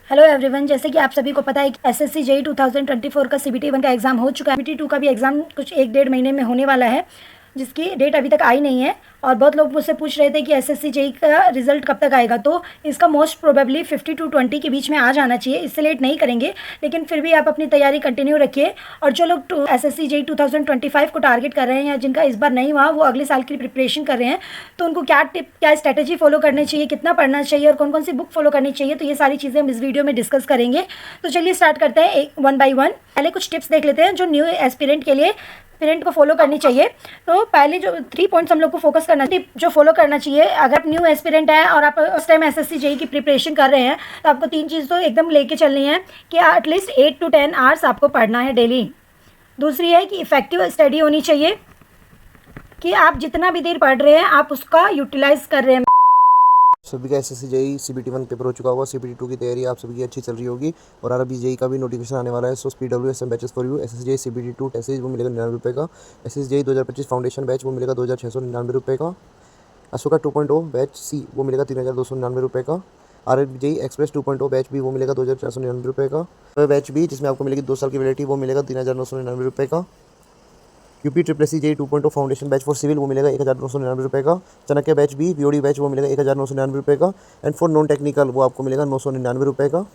Hello everyone, जैसे कि आप सभी को पता है कि एसएससी जेईई 2024 का सीबीटी 1 का एग्ज़ाम हो चुका है। सीबीटी 2 का भी एग्ज़ाम कुछ 1-1.5 महीने में होने वाला है, जिसकी डेट अभी तक आई नहीं है। और बहुत लोग मुझसे पूछ रहे थे कि एसएससी जेईई का रिजल्ट कब तक आएगा, तो इसका मोस्ट प्रोबेबली 50 to 20 के बीच में आ जाना चाहिए। इससे लेट नहीं करेंगे, लेकिन फिर भी आप अपनी तैयारी कंटिन्यू रखिए। और जो लोग एसएससी जेईई 2025 को टारगेट कर रहे हैं या जिनका इस बार नहीं हुआ, वो अगले साल की प्रिपरेशन कर रहे हैं, तो उनको क्या स्ट्रैटेजी फॉलो करनी चाहिए, कितना पढ़ना चाहिए और कौन कौन सी बुक फॉलो करनी चाहिए, तो ये सारी चीज़ें हम इस वीडियो में डिस्कस करेंगे। तो चलिए स्टार्ट करते हैं वन बाई वन। पहले कुछ टिप्स देख लेते हैं जो न्यू एस्पिरेंट के लिए पेरेंट को फॉलो करनी चाहिए। तो पहले जो 3 पॉइंट्स हम लोग को फोकस करना चाहिए, जो फॉलो करना चाहिए। अगर आप न्यू एस्पिरेंट है और आप उस टाइम एसएससी जेईई की प्रिपरेशन कर रहे हैं, तो आपको 3 चीज़ तो एकदम लेके चलनी है कि एटलीस्ट 8 to 10 आवर्स आपको पढ़ना है डेली। दूसरी है कि इफेक्टिव स्टडी होनी चाहिए, कि आप जितना भी देर पढ़ रहे हैं आप उसका यूटिलाइज कर रहे हैं। सभी का एसएससी जेईई सीबीटी 1 पेपर हो चुका होगा। सीबीटी 2 की तैयारी आप सभी की अच्छी चल रही होगी और आरआरबी जेईई का भी नोटिफिकेशन आने वाला है। So PWSM batches for you. SSC JEE CBT 2 test series वो मिलेगा 99 रुपये का। एसएससी जेईई 2025 फाउंडेशन बैच वो मिलेगा 2699 रुपये का। अशोका 2.0 बैच सी वो मिलेगा 3299 रुपये का। आरआरबी जेईई एक्सप्रेस 2.0 बैच भी वो मिलेगा 2499 रुपये का। बैच भी जिसमें आपको मिलेगी 2 साल की वैलिडिटी वो मिलेगा 3999 रुपये का। UP triple JEE 2.0 foundation batch for civil वो मिलेगा 1999 रुपये का। चाणक्य बैच भी वीओडी बैच वो मिलेगा 1999 रुपये का। एंड फॉर नॉन टेक्निकल वो आपको मिलेगा 999 रुपये का।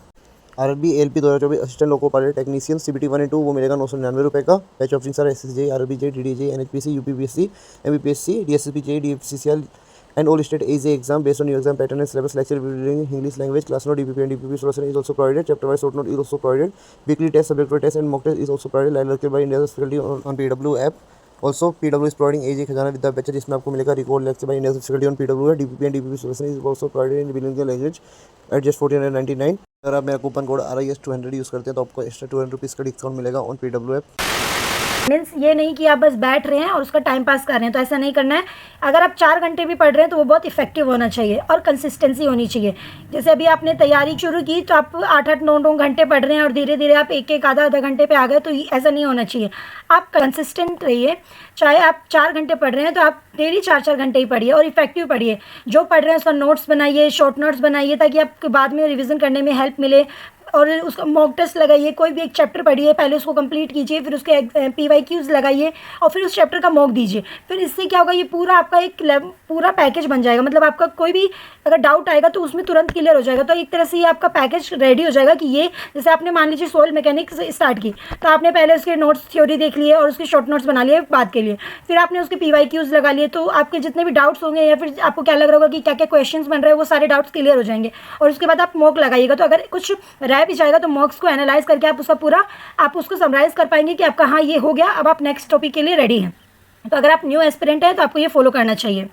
RRB LP 2024 assistant loco pilot technician CBT 1 and 2 वो मिलेगा 999 रुपये का। Batch option sir SSC JEE, RRB JEE, DD JEE, NHPC, UPPSC, MPPSC, DSSB JEE, DFCCL and all state ACE exam based on your exam pattern and syllabus. Lecture reading, English language, class note, DPP and DPP solution is also provided. Chapter wise short note is also provided. Weekly test, subject test and mock test is also provided. Live lecture by India's faculty on PW app. Also, PW is providing AJ खजाना विद्या बैचर, जिसमें आपको मिलेगा record lecture by Indian faculty on PW है। DPP and DPP solution is also provided in bilingual language at just 1499। अगर आप मेरा coupon code RIS 200 use करते हैं तो आपको एक्स्ट्रा 200 रुपीज़ का डिस्काउंट मिलेगा ऑन PW ऐप। मीन्स ये नहीं कि आप बस बैठ रहे हैं और उसका टाइम पास कर रहे हैं, तो ऐसा नहीं करना है। अगर आप 4 घंटे भी पढ़ रहे हैं तो वो बहुत इफेक्टिव होना चाहिए और कंसिस्टेंसी होनी चाहिए। जैसे अभी आपने तैयारी शुरू की तो आप 8-8, 9-9 घंटे पढ़ रहे हैं और धीरे धीरे आप एक आधा घंटे पे आ गए, तो ऐसा नहीं होना चाहिए। आप कंसिस्टेंट रहिए। चाहे आप 4 घंटे पढ़ रहे हैं तो आप डेली 4-4 घंटे ही पढ़िए और इफेक्टिव पढ़िए। जो पढ़ रहे हैं उसका नोट्स बनाइए, शॉर्ट नोट्स बनाइए, ताकि आपको बाद में रिविज़न करने में हेल्प मिले। और उसका मॉक टेस्ट लगाइए। कोई भी एक चैप्टर पढ़िए, पहले उसको कंप्लीट कीजिए, फिर उसके PYQs लगाइए और फिर उस चैप्टर का मॉक दीजिए। फिर इससे क्या होगा, ये पूरा आपका एक पूरा पैकेज बन जाएगा। मतलब आपका कोई भी अगर डाउट आएगा तो उसमें तुरंत क्लियर हो जाएगा। तो एक तरह से ये आपका पैकेज रेडी हो जाएगा कि ये, जैसे आपने मान लीजिए सॉइल मैकेनिक्स स्टार्ट की, तो आपने पहले उसके नोट्स थ्योरी देख लिए और उसके शॉर्ट नोट्स बना लिए बात के लिए, फिर आपने उसके PYQs लगा लिए, तो आपके जितने भी डाउट्स होंगे या फिर आपको क्या लग रहा होगा कि क्या क्या क्वेश्चन बन रहे हैं, वो सारे डाउट्स क्लियर हो जाएंगे। और उसके बाद आप मॉक लगाइएगा, तो अगर कुछ रह भी जाएगा तो मॉक्स को एनालाइज करके आप उसका पूरा आप उसको समराइज कर पाएंगे कि आपका हाँ ये हो गया, अब आप नेक्स्ट टॉपिक के लिए रेडी हैं। तो अगर आप न्यू एस्पिरेंट हैं तो आपको ये फॉलो करना चाहिए।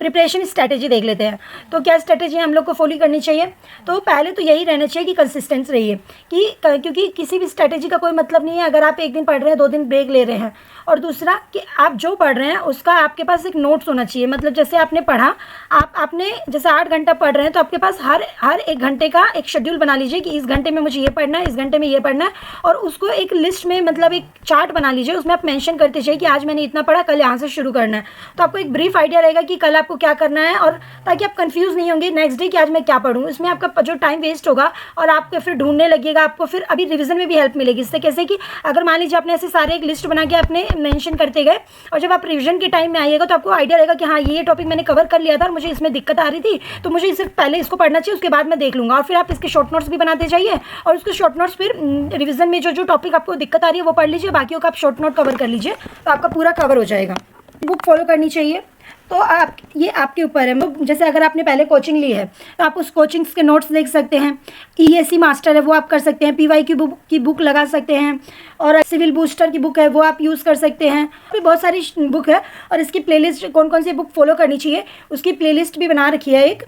प्रिपरेशन स्ट्रैटेजी देख लेते हैं। तो क्या स्ट्रैटेजी हम लोग को फॉलो करनी चाहिए? तो पहले तो यही रहना चाहिए कि कंसिस्टेंस रहिए, क्योंकि किसी भी स्ट्रैटेजी का कोई मतलब नहीं है अगर आप एक दिन पढ़ रहे हैं, 2 दिन ब्रेक ले रहे हैं। और दूसरा कि आप जो पढ़ रहे हैं उसका आपके पास एक नोट्स होना चाहिए। मतलब जैसे आपने पढ़ा, आपने जैसे 8 घंटा पढ़ रहे हैं तो आपके पास हर 1 घंटे का एक शेड्यूल बना लीजिए कि इस घंटे में मुझे ये पढ़ना है, इस घंटे में ये पढ़ना है। और उसको एक लिस्ट में, मतलब एक चार्ट बना लीजिए, उसमें आप मेंशन करते जाइए कि आज मैंने इतना पढ़ा, कल यहाँ से शुरू करना है। तो आपको एक ब्रीफ आइडिया रहेगा कि कल आपको क्या करना है, और ताकि आप कंफ्यूज नहीं होंगे नेक्स्ट डे कि आज मैं क्या पढ़ूँ। इसमें आपका जो टाइम वेस्ट होगा और आपको फिर ढूंढने लगेगा, आपको फिर अभी रिवीजन में भी हेल्प मिलेगी। इससे कैसे कि अगर मान लीजिए आपने ऐसे सारे एक लिस्ट बना के आपने मेंशन करते गए और जब आप रिवीजन के टाइम में आइएगा तो आपको आइडिया रहेगा कि हाँ ये टॉपिक मैंने कवर कर लिया था और मुझे इसमें दिक्कत आ रही थी, तो मुझे इससे पहले इसको पढ़ना चाहिए, उसके बाद मैं देख लूँगा। और फिर आप इसके शॉर्ट नोट्स भी बनाते जाइए और उसके शॉर्ट नोट्स फिर रिवीजन में जो टॉपिक आपको दिक्कत आ रही है वो पढ़ लीजिए, बाकियों का आप शॉर्ट नोट कवर कर लीजिए, तो आपका पूरा कवर हो जाएगा। बुक फॉलो करनी चाहिए, तो आप ये आपके ऊपर है। जैसे अगर आपने पहले कोचिंग ली है तो आप उस कोचिंग्स के नोट्स देख सकते हैं। ESE मास्टर है वो आप कर सकते हैं, PYQ की बुक लगा सकते हैं, और सिविल बूस्टर की बुक है वो आप यूज़ कर सकते हैं। भी बहुत सारी बुक है और इसकी प्लेलिस्ट, कौन कौन सी बुक फॉलो करनी चाहिए उसकी प्लेलिस्ट भी बना रखी है एक।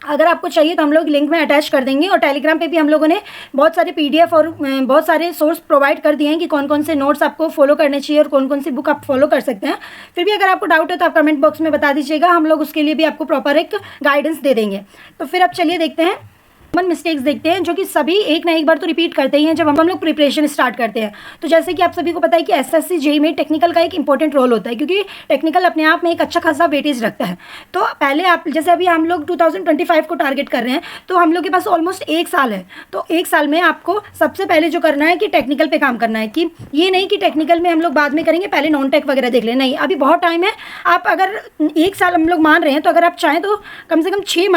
अगर आपको चाहिए तो हम लोग लिंक में अटैच कर देंगे। और टेलीग्राम पे भी हम लोगों ने बहुत सारे PDF और बहुत सारे सोर्स प्रोवाइड कर दिए हैं कि कौन कौन से नोट्स आपको फॉलो करने चाहिए और कौन कौन सी बुक आप फॉलो कर सकते हैं। फिर भी अगर आपको डाउट है तो आप कमेंट बॉक्स में बता दीजिएगा, हम लोग उसके लिए भी आपको प्रॉपर एक गाइडेंस दे देंगे। तो फिर अब चलिए देखते हैं मिस्टेक्स देखते हैं जो कि सभी एक ना एक बार तो रिपीट करते ही हैं जब हम लोग प्रिपरेशन स्टार्ट करते हैं। तो जैसे कि आप सभी को पता है कि एसएससी जेईई में टेक्निकल का एक इंपॉर्टेंट रोल होता है, क्योंकि टेक्निकल अपने आप में एक अच्छा खासा वेटेज रखता है। तो पहले आप जैसे अभी हम लोग 2025 को टारगेट कर रहे हैं, तो हम लोग के पास ऑलमोस्ट 1 साल है। तो 1 साल में आपको सबसे पहले जो करना है कि टेक्निकल पे काम करना है, कि ये नहीं कि टेक्निकल में हम लोग बाद में करेंगे, पहले नॉन टेक वगैरह देख लें, नहीं, अभी बहुत टाइम है। आप अगर 1 साल हम लोग मान रहे हैं, तो अगर आप चाहें तो कम से कम 6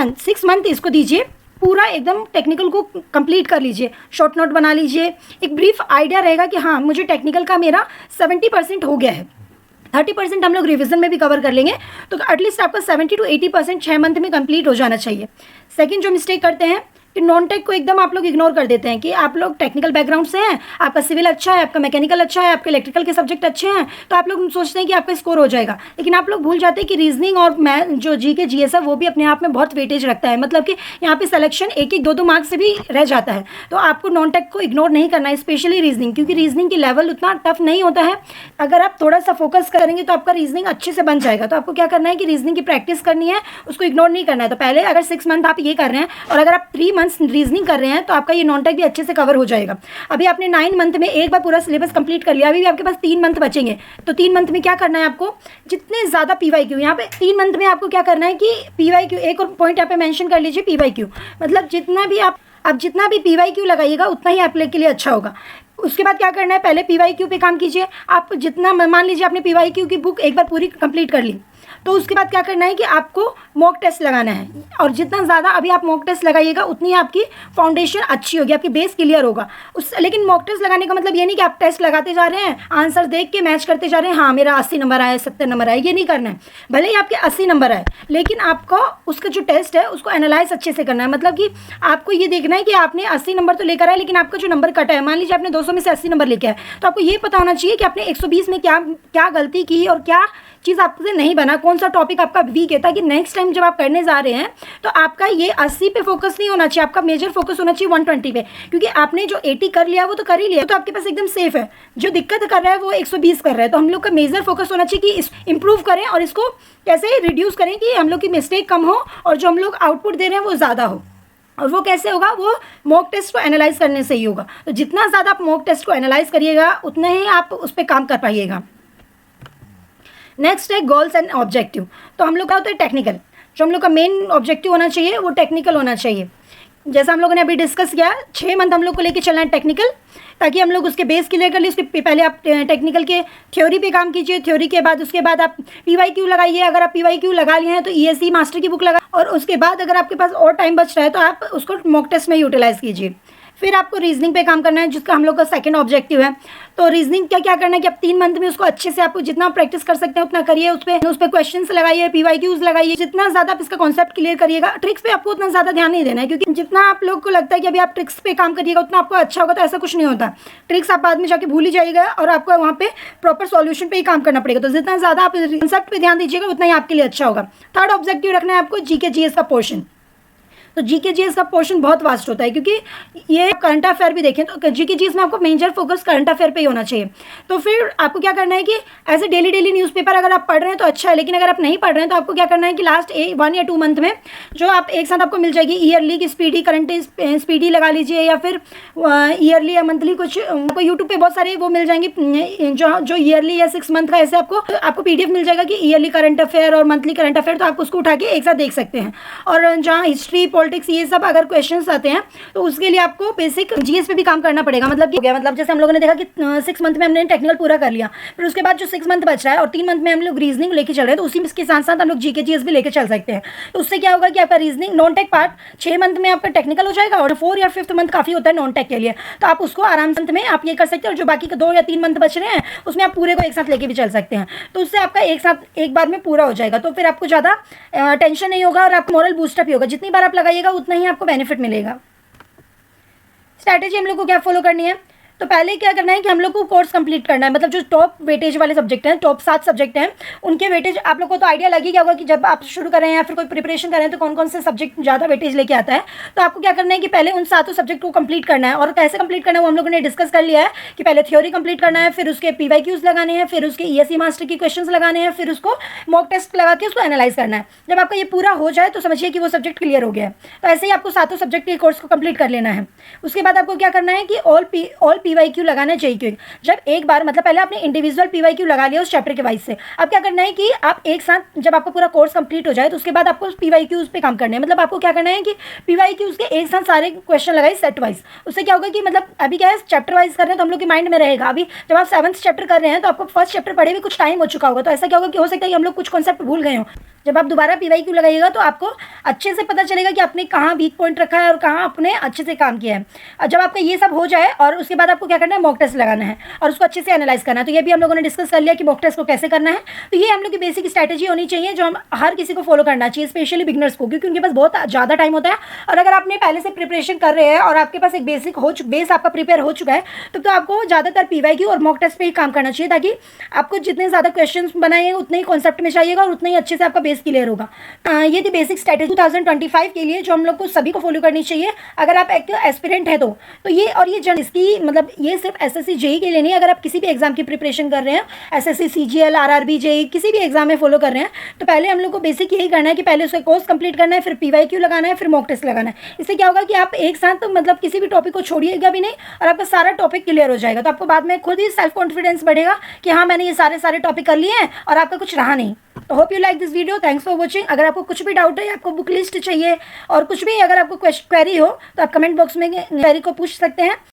मंथ इसको दीजिए, पूरा एकदम टेक्निकल को कंप्लीट कर लीजिए, शॉर्ट नोट बना लीजिए, एक ब्रीफ आइडिया रहेगा कि हाँ मुझे टेक्निकल का मेरा 70% हो गया है, 30% हम लोग रिवीजन में भी कवर कर लेंगे, तो एटलीस्ट आपका 70 to 80% 6 मंथ में कंप्लीट हो जाना चाहिए। सेकंड जो मिस्टेक करते हैं कि नॉन टेक को एकदम आप लोग इग्नोर कर देते हैं, कि आप लोग टेक्निकल बैकग्राउंड से हैं, आपका सिविल अच्छा है, आपका मैकेनिकल अच्छा है, आपके इलेक्ट्रिकल के सब्जेक्ट अच्छे हैं, तो आप लोग सोचते हैं कि आपका स्कोर हो जाएगा। लेकिन आप लोग भूल जाते हैं कि रीजनिंग और जो जीके जीएस है वो भी अपने आप में बहुत वेटेज रखता है, मतलब कि यहाँ पे सिलेक्शन 1-1, 2-2 मार्क्स से भी रह जाता है। तो आपको नॉन टेक को इग्नोर नहीं करना है, स्पेशली रीजनिंग, क्योंकि रीजनिंग की लेवल उतना टफ नहीं होता है। अगर आप थोड़ा सा फोकस करेंगे तो आपका रीजनिंग अच्छे से बन जाएगा। तो आपको क्या करना है कि रीजनिंग की प्रैक्टिस करनी है, उसको इग्नोर नहीं करना है। तो पहले अगर 6 मंथ आप ये कर रहे हैं और अगर आप 3 मंथ्स रीजनिंग कर रहे हैं, तो आपका ये नॉन टेक भी अच्छे से कवर हो जाएगा। अभी आपने 9 मंथ में एक बार पूरा सिलेबस कंप्लीट कर लिया, अभी भी आपके पास 3 मंथ बचेंगे। तो 3 मंथ में क्या करना है आपको, जितने ज़्यादा पीवाईक्यू, यहाँ पे 3 मंथ में आपको क्या करना है कि पीवाईक्यू, एक और पॉइंट यहाँ पे मेंशन कर लीजिए, पीवाईक्यू मतलब जितना भी पीवाईक्यू लगाइएगा उतना ही आप लोग के लिए अच्छा होगा। उसके बाद क्या करना है, पहले पीवाईक्यू पे काम कीजिए। आप जितना, मान लीजिए आपने पीवाईक्यू की बुक एक बार पूरी कंप्लीट कर ली, तो उसके बाद क्या करना है कि आपको मॉक टेस्ट लगाना है, और जितना ज़्यादा अभी आप मॉक टेस्ट लगाइएगा उतनी आपकी फाउंडेशन अच्छी होगी, आपकी बेस क्लियर होगा। लेकिन मॉक टेस्ट लगाने का मतलब ये नहीं कि आप टेस्ट लगाते जा रहे हैं, आंसर देख के मैच करते जा रहे हैं, हाँ मेरा 80 नंबर आया, 70 नंबर आया, ये नहीं करना है। भले ही आपके 80 नंबर आए, लेकिन आपको उसका जो टेस्ट है उसको एनालाइज अच्छे से करना है। मतलब कि आपको ये देखना है कि आपने 80 नंबर तो लेकर आए, लेकिन आपका जो नंबर कटा है, मान लीजिए आपने 200 में से 80 नंबर लेके आए, तो आपको ये पता होना चाहिए कि आपने 120 में क्या गलती की और क्या चीज़ आपसे नहीं बना, कौन सा टॉपिक आपका वीक है, ताकि नेक्स्ट टाइम जब आप करने जा रहे हैं तो आपका ये 80 पे फोकस नहीं होना चाहिए, आपका मेजर फोकस होना चाहिए 120 पे, क्योंकि आपने जो 80 कर लिया वो तो कर ही लिया, तो आपके पास एकदम सेफ है। जो दिक्कत कर रहा है वो 120 कर रहा है, तो हम लोग का मेजर फोकस होना चाहिए कि इम्प्रूव करें और इसको कैसे रिड्यूस करें कि हम लोग की मिस्टेक कम हो और जो हम लोग आउटपुट दे रहे हैं वो ज़्यादा हो। और वो कैसे होगा, वो मॉक टेस्ट को एनालाइज करने से ही होगा। तो जितना ज़्यादा आप मॉक टेस्ट को एनालाइज करिएगा उतना ही आप उस पर काम कर पाइएगा। नेक्स्ट है गोल्स एंड ऑब्जेक्टिव। तो हम लोग का होता है टेक्निकल, जो हम लोग का मेन ऑब्जेक्टिव होना चाहिए वो टेक्निकल होना चाहिए। जैसा हम लोगों ने अभी डिस्कस किया, 6 मंथ हम लोग को लेके चलना है टेक्निकल, ताकि हम लोग उसके बेस क्लियर कर लिए। उसके पहले आप टेक्निकल के थ्योरी पे काम कीजिए, थ्योरी के बाद उसके बाद आप पीवाईक्यू लगाइए। अगर आप पीवाईक्यू लगा लिए हैं तो ईएससी मास्टर की बुक लगा, और उसके बाद अगर आपके पास और टाइम बच रहा है तो आप उसको मॉक टेस्ट में यूटिलाइज कीजिए। फिर आपको रीजनिंग पे काम करना है, जिसका हम लोग का सेकंड ऑब्जेक्टिव है। तो रीजनिंग क्या करना है कि आप 3 मंथ में उसको अच्छे से आपको जितना प्रैक्टिस कर सकते हैं उतना करिए, उस पर क्वेश्चंस लगाइए, पीवाईक्यूज लगाइए। जितना ज़्यादा आप इसका कॉन्सेप्ट क्लियर करिएगा, ट्रिक्स पे आपको उतना ज़्यादा ध्यान नहीं देना है, क्योंकि जितना आप लोग को लगता है कि अभी आप ट्रिक्स पे काम करिएगा उतना आपको अच्छा होगा, तो ऐसा कुछ नहीं होता। ट्रिक्स आप बाद में जाके भूल ही जाइएगा और आपको वहाँ पे प्रॉपर सॉल्यूशन पे ही काम करना पड़ेगा। तो जितना ज़्यादा आप कॉन्सेप्ट पे ध्यान दीजिएगा उतना ही आपके लिए अच्छा होगा। थर्ड ऑब्जेक्टिव रखना है आपको जीके जीएस का पोर्शन। तो जीके जीएस का पोर्शन बहुत वास्ट होता है, क्योंकि ये करंट अफेयर भी देखें तो जीके जीएस में आपको मेजर फोकस करंट अफेयर पे ही होना चाहिए। तो फिर आपको क्या करना है कि ऐसे डेली न्यूज़पेपर अगर आप पढ़ रहे हैं तो अच्छा है, लेकिन अगर आप नहीं पढ़ रहे हैं तो आपको क्या करना है कि लास्ट 1 या 2 मंथ में जो आप एक साथ आपको मिल जाएगी ईयरली की स्पीडी, करंट स्पीडी लगा लीजिए, या फिर ईयरली या मंथली कुछ आपको यूट्यूब पे बहुत सारे वो मिल जाएंगे जो ईयरली या 6 मंथ का, ऐसे आपको PDF मिल जाएगा कि ईयरली करंट अफेयर और मंथली करंट अफेयर, तो आप उसको उठा के एक साथ देख सकते हैं। और जहाँ हिस्ट्री, पॉलिटिक्स, ये सब अगर क्वेश्चंस आते हैं तो उसके लिए आपको बेसिक जीएस पे भी काम करना पड़ेगा। मतलब हो गया, मतलब जैसे हम लोगों ने देखा कि 6 मंथ में हमने टेक्निकल पूरा कर लिया, फिर उसके बाद जो 6 मंथ बच रहा है और 3 मंथ में हम लोग रीजनिंग लेके चल रहे हैं, तो उसी के साथ साथ हम लोग जीके जीएस भी लेके चल सकते हैं। तो उससे क्या होगा कि आपका reasoning non tech part 6 month में आपका टेक्निकल हो जाएगा, और 4 या 5th मंथ काफ़ी होता है नॉन टेक के लिए, तो आप उसको आराम से में आप ये कर सकते हैं। और जो बाकी के 2 या 3 मंथ बच रहे हैं उसमें आप पूरे को एक साथ लेके भी चल सकते हैं, तो उससे आपका एक साथ एक बार में पूरा हो जाएगा। तो फिर आपको ज़्यादा टेंशन नहीं होगा और आपको मॉरल बूस्टअप ही होगा। जितनी बार आप लगाइएगा उतना ही आपको बेनिफिट मिलेगा। स्ट्रैटेजी हम लोग को क्या फॉलो करनी है, तो पहले क्या करना है कि हम लोग को कोर्स कंप्लीट करना है, मतलब जो टॉप वेटेज वाले सब्जेक्ट हैं, टॉप 7 सब्जेक्ट हैं, उनके वेटेज आप लोग को तो आइडिया लगी क्या होगा कि जब आप शुरू करें या फिर कोई प्रिपरेशन करें तो कौन कौन से सब्जेक्ट ज़्यादा वेटेज लेके आता है। तो आपको क्या करना है कि पहले उन 7 सब्जेक्ट को कंप्लीट करना है। और कैसे कंप्लीट करना है वो हम लोगों ने डिस्कस कर लिया है कि पहले थ्योरी कंप्लीट करना है, फिर उसके PYQs लगाने हैं, फिर उसके ESE मास्टर की क्वेश्चंस लगाने हैं, फिर उसको मॉक टेस्ट लगा के उसको एनालाइज करना है। जब आपका ये पूरा हो जाए तो समझिए कि वो सब्जेक्ट क्लियर हो गया है। तो ऐसे ही आपको 7 सब्जेक्ट के कोर्स को कंप्लीट कर लेना है। उसके बाद आपको क्या करना है कि ऑल PYQ लगाना है JQ। जब एक बार मतलब पहले आपने इंडिविजुअल PYQ लगा लिया उस चैप्टर के वाइज से, अब क्या करना है कि आप एक साथ जब आपका पूरा कोर्स कंप्लीट हो जाए तो उसके बाद आपको PYQs पे काम करना है। मतलब आपको क्या करना है कि PYQs के एक साथ सारे क्वेश्चन लगाए सेट वाइज। उससे क्या होगा कि मतलब अभी क्या है चैप्टर वाइज कर रहे हैं तो हम लोग के माइंड में रहेगा। अभी जब आप 7th चैप्टर कर रहे हैं तो आपको फर्स्ट चैप्टर पढ़े हुए कुछ टाइम हो चुका होगा, तो ऐसा क्या होगा कि हो सकता है कि हम लोग कुछ कॉन्सेप्ट भूल गए हों। जब आप दोबारा PYQ लगाइएगा तो आपको अच्छे से पता चलेगा कि आपने कहाँ वीक पॉइंट रखा है और कहाँ आपने अच्छे से काम किया है। और जब आपका ये सब हो जाए और उसके बाद आपको क्या करना है, मॉक टेस्ट लगाना है और उसको अच्छे से एनालाइज करना है। तो ये भी हम लोगों ने डिस्कस कर लिया कि मॉक टेस्ट को कैसे करना है। तो ये हम लोग की बेसिक स्ट्रैटेजी होनी चाहिए जो हम हर किसी को फॉलो करना चाहिए, स्पेशली बिगनर्स को, क्योंकि उनके पास बहुत ज़्यादा टाइम होता है। और अगर आपने पहले से प्रिपरेशन कर रहे हैं और आपके पास एक बेस आपका प्रिपेयर हो चुका है तो आपको ज़्यादातर PYQ और मॉक टेस्ट पे ही काम करना चाहिए, ताकि आपको जितने ज़्यादा क्वेश्चन बनाएंगे उतने ही कॉन्सेप्ट में चाहिएगा और उतना ही अच्छे से आपका बेस क्लियर होगा। ये थी बेसिक स्ट्रैटेजी 2025 के लिए जो हम लोग को सभी को फॉलो करनी चाहिए अगर आप एक एस्पिरेंट है तो ये और ये जन इसकी मतलब ये सिर्फ SSC JEE के लिए नहीं, अगर आप किसी भी एग्जाम की प्रिपरेशन कर रहे हैं, SSC CGL RRB JEE किसी भी एग्जाम में फॉलो कर रहे हैं, तो पहले हम लोग को बेसिक यही करना है कि पहले उसका कोर्स कंप्लीट करना है, फिर PYQ लगाना है, फिर मॉक टेस्ट लगाना है। इससे क्या होगा कि आप एक साथ तो मतलब किसी भी टॉपिक को छोड़िएगा भी नहीं और आपका सारा टॉपिक क्लियर हो जाएगा। तो आपको बाद में खुद ही सेल्फ कॉन्फिडेंस बढ़ेगा कि हाँ मैंने ये सारे टॉपिक कर लिए हैं और आपका कुछ रहा नहीं। तो hope you like this video, thanks for watching. अगर आपको कुछ भी डाउट है, आपको बुक लिस्ट चाहिए और कुछ भी अगर आपको क्वेरी हो तो आप कमेंट बॉक्स में क्वेरी को पूछ सकते हैं।